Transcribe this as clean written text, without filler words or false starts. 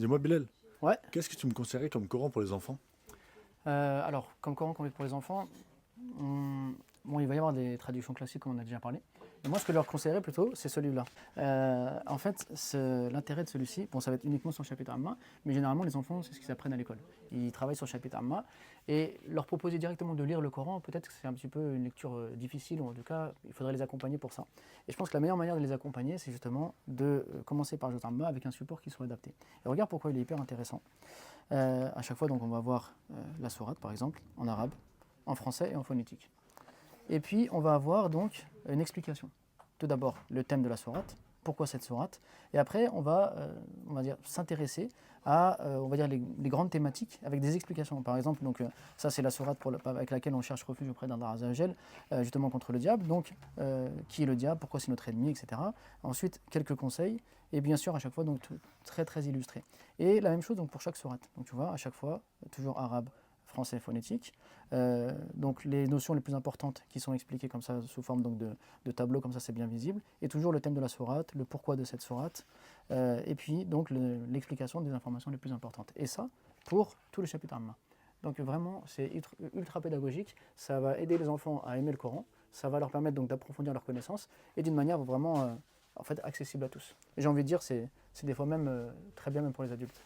Dis-moi, Bilal, Ouais. qu'est-ce que tu me conseillerais comme Coran pour les enfants? Alors, comme Coran qu'on lit pour les enfants, on- bon, il va y avoir des traductions classiques, comme on a déjà parlé. Et moi, ce que je leur conseillerais plutôt, c'est celui-là. En fait, l'intérêt de celui-ci, bon, ça va être uniquement sur le chapitre Amma, mais généralement, les enfants, c'est ce qu'ils apprennent à l'école. Ils travaillent sur le chapitre Amma, et leur proposer directement de lire le Coran, peut-être que c'est un petit peu une lecture difficile, ou en tout cas, il faudrait les accompagner pour ça. Et je pense que la meilleure manière de les accompagner, c'est justement de commencer par le chapitre Amma avec un support qui soit adapté. Et regarde pourquoi il est hyper intéressant. À chaque fois, donc, on va voir la sourate, par exemple, en arabe, en français et en phonétique. Et puis, on va avoir donc une explication. Tout d'abord, le thème de la sourate, pourquoi cette sourate, et après, on va dire, s'intéresser à, on va dire, les grandes thématiques avec des explications. Par exemple, donc, ça, c'est la sourate avec laquelle on cherche refuge auprès d'Allah Azzawajal, justement contre le diable. Donc, qui est le diable, pourquoi c'est notre ennemi, etc. Ensuite, quelques conseils, et bien sûr, à chaque fois, donc, très, très illustré. Et la même chose donc, pour chaque sourate. Donc, tu vois, à chaque fois, toujours arabe, français phonétique. Donc les notions les plus importantes qui sont expliquées comme ça sous forme donc de tableau, comme ça c'est bien visible, et toujours le thème de la sourate, le pourquoi de cette sourate, et puis donc l'explication des informations les plus importantes. Et ça pour tout le chapitre Amma. Donc vraiment c'est ultra pédagogique, ça va aider les enfants à aimer le Coran, ça va leur permettre donc d'approfondir leurs connaissances et d'une manière vraiment en fait accessible à tous. Et j'ai envie de dire c'est des fois même très bien même pour les adultes.